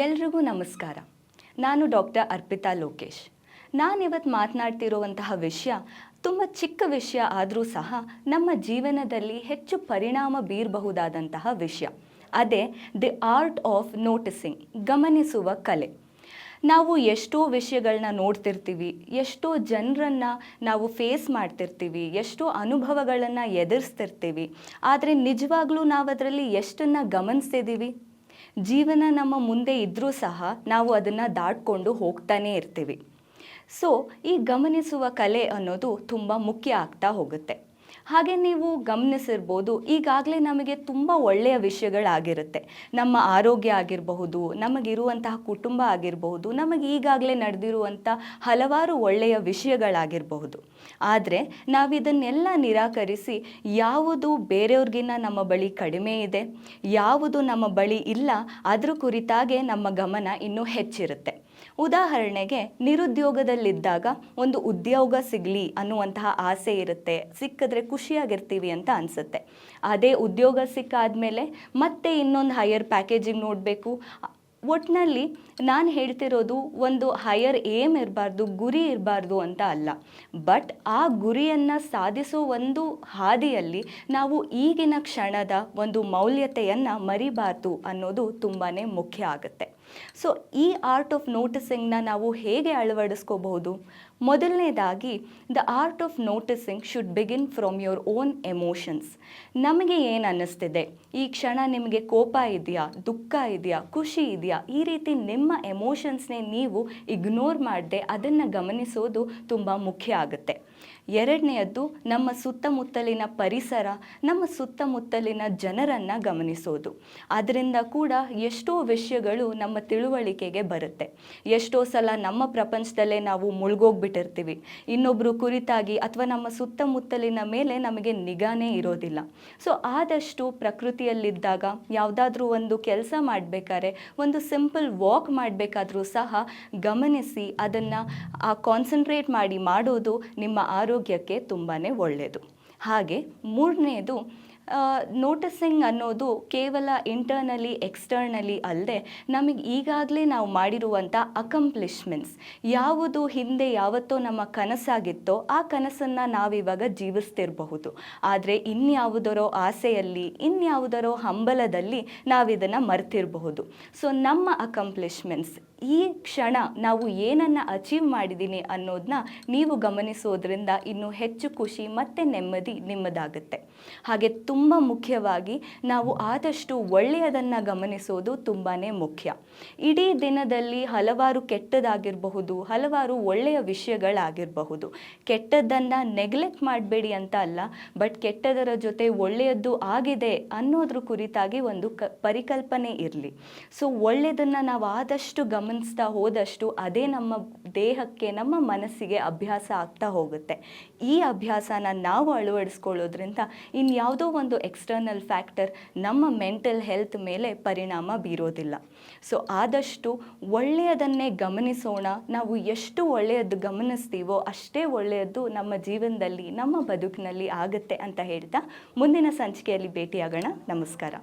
ಎಲ್ರಿಗೂ ನಮಸ್ಕಾರ. ನಾನು ಡಾಕ್ಟರ್ ಅರ್ಪಿತಾ ಲೋಕೇಶ್. ನಾನಿವತ್ತು ಮಾತನಾಡ್ತಿರುವಂತಹ ವಿಷಯ ತುಂಬ ಚಿಕ್ಕ ವಿಷಯ ಆದರೂ ಸಹ ನಮ್ಮ ಜೀವನದಲ್ಲಿ ಹೆಚ್ಚು ಪರಿಣಾಮ ಬೀರಬಹುದಾದಂತಹ ವಿಷಯ. ಅದೇ ದಿ ಆರ್ಟ್ ಆಫ್ ನೋಟಿಸಿಂಗ್, ಗಮನಿಸುವ ಕಲೆ. ನಾವು ಎಷ್ಟೋ ವಿಷಯಗಳನ್ನ ನೋಡ್ತಿರ್ತೀವಿ, ಎಷ್ಟೋ ಜನರನ್ನು ನಾವು ಫೇಸ್ ಮಾಡ್ತಿರ್ತೀವಿ, ಎಷ್ಟೋ ಅನುಭವಗಳನ್ನು ಎದುರಿಸ್ತಿರ್ತೀವಿ. ಆದರೆ ನಿಜವಾಗ್ಲೂ ನಾವು ಅದರಲ್ಲಿ ಎಷ್ಟನ್ನು ಗಮನಿಸ್ತಿದ್ದೀವಿ? ಜೀವನ ನಮ್ಮ ಮುಂದೆ ಇದ್ದರೂ ಸಹ ನಾವು ಅದನ್ನು ದಾಟ್ಕೊಂಡು ಹೋಗ್ತಾನೇ ಇರ್ತೀವಿ. ಸೊ ಈ ಗಮನಿಸುವ ಕಲೆ ಅನ್ನೋದು ತುಂಬ ಮುಖ್ಯ ಆಗ್ತಾ ಹೋಗುತ್ತೆ. ಹಾಗೆ ನೀವು ಗಮನಿಸಿರ್ಬೋದು, ಈಗಾಗಲೇ ನಮಗೆ ತುಂಬ ಒಳ್ಳೆಯ ವಿಷಯಗಳಾಗಿರುತ್ತೆ. ನಮ್ಮ ಆರೋಗ್ಯ ಆಗಿರಬಹುದು, ನಮಗಿರುವಂತಹ ಕುಟುಂಬ ಆಗಿರಬಹುದು, ನಮಗೆ ಈಗಾಗಲೇ ನಡೆದಿರುವಂಥ ಹಲವಾರು ಒಳ್ಳೆಯ ವಿಷಯಗಳಾಗಿರಬಹುದು. ಆದರೆ ನಾವಿದನ್ನೆಲ್ಲ ನಿರಾಕರಿಸಿ ಯಾವುದು ಬೇರೆಯವ್ರಿಗಿನ್ನ ನಮ್ಮ ಬಳಿ ಕಡಿಮೆ ಇದೆ, ಯಾವುದು ನಮ್ಮ ಬಳಿ ಇಲ್ಲ, ಅದ್ರ ಕುರಿತಾಗೆ ನಮ್ಮ ಗಮನ ಇನ್ನೂ ಹೆಚ್ಚಿರುತ್ತೆ. ಉದಾಹರಣೆಗೆ, ನಿರುದ್ಯೋಗದಲ್ಲಿದ್ದಾಗ ಒಂದು ಉದ್ಯೋಗ ಸಿಗಲಿ ಅನ್ನುವಂತಹ ಆಸೆ ಇರುತ್ತೆ, ಸಿಕ್ಕಿದ್ರೆ ಖುಷಿಯಾಗಿರ್ತೀವಿ ಅಂತ ಅನಿಸುತ್ತೆ. ಅದೇ ಉದ್ಯೋಗ ಸಿಕ್ಕಾದ್ಮೇಲೆ ಮತ್ತೆ ಇನ್ನೊಂದು ಹೈಯರ್ ಪ್ಯಾಕೇಜಿಂಗ್ ನೋಡಬೇಕು. ಒಟ್ಟಿನಲ್ಲಿ ನಾನು ಹೇಳ್ತಿರೋದು ಒಂದು ಹೈಯರ್ ಏಮ್ ಇರಬಾರ್ದು, ಗುರಿ ಇರಬಾರ್ದು ಅಂತ ಅಲ್ಲ. ಬಟ್ ಆ ಗುರಿಯನ್ನು ಸಾಧಿಸೋ ಒಂದು ಹಾದಿಯಲ್ಲಿ ನಾವು ಈಗಿನ ಕ್ಷಣದ ಒಂದು ಮೌಲ್ಯತೆಯನ್ನು ಮರಿಬಾರ್ದು ಅನ್ನೋದು ತುಂಬಾ ಮುಖ್ಯ ಆಗುತ್ತೆ. ಸೊ ಈ ಆರ್ಟ್ ಆಫ್ ನೋಟಿಸಿಂಗ್ನ ನಾವು ಹೇಗೆ ಅಳವಡಿಸ್ಕೋಬಹುದು? ಮೊದಲನೇದಾಗಿ, the art of noticing should begin from your own emotions. ನಮಗೆ ಏನು ಅನ್ನಿಸ್ತಿದೆ, ಈ ಕ್ಷಣ ನಿಮಗೆ ಕೋಪ ಇದೆಯಾ, ದುಃಖ ಇದೆಯಾ, ಖುಷಿ ಇದೆಯಾ, ಈ ರೀತಿ ನಿಮ್ಮ ಎಮೋಷನ್ಸ್ನೇ ನೀವು ಇಗ್ನೋರ್ ಮಾಡದೆ ಅದನ್ನು ಗಮನಿಸೋದು ತುಂಬ ಮುಖ್ಯ ಆಗುತ್ತೆ. ಎರಡನೆಯದ್ದು, ನಮ್ಮ ಸುತ್ತಮುತ್ತಲಿನ ಪರಿಸರ, ನಮ್ಮ ಸುತ್ತಮುತ್ತಲಿನ ಜನರನ್ನು ಗಮನಿಸೋದು. ಅದರಿಂದ ಕೂಡ ಎಷ್ಟೋ ವಿಷಯಗಳು ನಮ್ಮ ತಿಳುವಳಿಕೆಗೆ ಬರುತ್ತೆ. ಎಷ್ಟೋ ಸಲ ನಮ್ಮ ಪ್ರಪಂಚದಲ್ಲೇ ನಾವು ಮುಳುಗೋಗ್ಬಿಟ್ಟಿರ್ತೀವಿ, ಇನ್ನೊಬ್ಬರು ಕುರಿತಾಗಿ ಅಥವಾ ನಮ್ಮ ಸುತ್ತಮುತ್ತಲಿನ ಮೇಲೆ ನಮಗೆ ನಿಗಾನೇ ಇರೋದಿಲ್ಲ. ಸೊ ಆದಷ್ಟು ಪ್ರಕೃತಿಯಲ್ಲಿದ್ದಾಗ, ಯಾವುದಾದ್ರೂ ಒಂದು ಕೆಲಸ ಮಾಡಬೇಕಾದ್ರೆ, ಒಂದು ಸಿಂಪಲ್ ವಾಕ್ ಮಾಡಬೇಕಾದ್ರೂ ಸಹ ಗಮನಿಸಿ ಅದನ್ನು ಕಾನ್ಸಂಟ್ರೇಟ್ ಮಾಡಿ ಮಾಡೋದು ನಿಮ್ಮ ಆರೋಗ್ಯಕ್ಕೆ ತುಂಬಾ ಒಳ್ಳೆಯದು. ಹಾಗೆ ಮೂರನೆಯದು, ನೋಟಿಸಿಂಗ್ ಅನ್ನೋದು ಕೇವಲ ಇಂಟರ್ನಲಿ ಎಕ್ಸ್ಟರ್ನಲಿ ಅಲ್ಲದೆ ನಮಗೆ ಈಗಾಗಲೇ ನಾವು ಮಾಡಿರುವಂಥ ಅಕಂಪ್ಲಿಷ್ಮೆಂಟ್ಸ್, ಯಾವುದು ಹಿಂದೆ ಯಾವತ್ತೋ ನಮ್ಮ ಕನಸಾಗಿತ್ತೋ ಆ ಕನಸನ್ನು ನಾವಿವಾಗ ಜೀವಿಸ್ತಿರಬಹುದು. ಆದರೆ ಇನ್ಯಾವುದರೋ ಆಸೆಯಲ್ಲಿ, ಇನ್ಯಾವುದರೋ ಹಂಬಲದಲ್ಲಿ ನಾವಿದನ್ನು ಮರ್ತಿರಬಹುದು. ಸೊ ನಮ್ಮ ಅಕಂಪ್ಲಿಷ್ಮೆಂಟ್ಸ್, ಈ ಕ್ಷಣ ನಾವು ಏನನ್ನು ಅಚೀವ್ ಮಾಡಿದ್ದೀನಿ ಅನ್ನೋದನ್ನ ನೀವು ಗಮನಿಸೋದ್ರಿಂದ ಇನ್ನೂ ಹೆಚ್ಚು ಖುಷಿ ಮತ್ತು ನೆಮ್ಮದಿ ನಿಮ್ಮದಾಗುತ್ತೆ. ಹಾಗೆ ತುಂಬ ಮುಖ್ಯವಾಗಿ ನಾವು ಆದಷ್ಟು ಒಳ್ಳೆಯದನ್ನು ಗಮನಿಸೋದು ತುಂಬಾ ಮುಖ್ಯ. ಇಡೀ ದಿನದಲ್ಲಿ ಹಲವಾರು ಕೆಟ್ಟದಾಗಿರಬಹುದು, ಹಲವಾರು ಒಳ್ಳೆಯ ವಿಷಯಗಳಾಗಿರಬಹುದು. ಕೆಟ್ಟದ್ದನ್ನು ನೆಗ್ಲೆಕ್ಟ್ ಮಾಡಬೇಡಿ ಅಂತ ಅಲ್ಲ, ಬಟ್ ಕೆಟ್ಟದರ ಜೊತೆ ಒಳ್ಳೆಯದ್ದು ಆಗಿದೆ ಅನ್ನೋದ್ರ ಕುರಿತಾಗಿ ಒಂದು ಪರಿಕಲ್ಪನೆ ಇರಲಿ. ಸೊ ಒಳ್ಳೆಯದನ್ನು ನಾವು ಆದಷ್ಟು ಗಮನಿಸ್ತಾ ಹೋದಷ್ಟು ಅದೇ ನಮ್ಮ ದೇಹಕ್ಕೆ, ನಮ್ಮ ಮನಸ್ಸಿಗೆ ಅಭ್ಯಾಸ ಆಗ್ತಾ ಹೋಗುತ್ತೆ. ಈ ಅಭ್ಯಾಸನ ನಾವು ಅಳವಡಿಸ್ಕೊಳ್ಳೋದ್ರಿಂದ ಇನ್ಯಾವುದೋ ಒಂದು ಎಕ್ಸ್ಟರ್ನಲ್ ಫ್ಯಾಕ್ಟರ್ ನಮ್ಮ ಮೆಂಟಲ್ ಹೆಲ್ತ್ ಮೇಲೆ ಪರಿಣಾಮ ಬೀರೋದಿಲ್ಲ. ಸೊ ಆದಷ್ಟು ಒಳ್ಳೆಯದನ್ನೇ ಗಮನಿಸೋಣ. ನಾವು ಎಷ್ಟು ಒಳ್ಳೆಯದು ಗಮನಿಸ್ತೀವೋ ಅಷ್ಟೇ ಒಳ್ಳೆಯದು ನಮ್ಮ ಜೀವನದಲ್ಲಿ, ನಮ್ಮ ಬದುಕಿನಲ್ಲಿ ಆಗುತ್ತೆ ಅಂತ ಹೇಳ್ತಾ ಮುಂದಿನ ಸಂಚಿಕೆಯಲ್ಲಿ ಭೇಟಿಯಾಗೋಣ. ನಮಸ್ಕಾರ.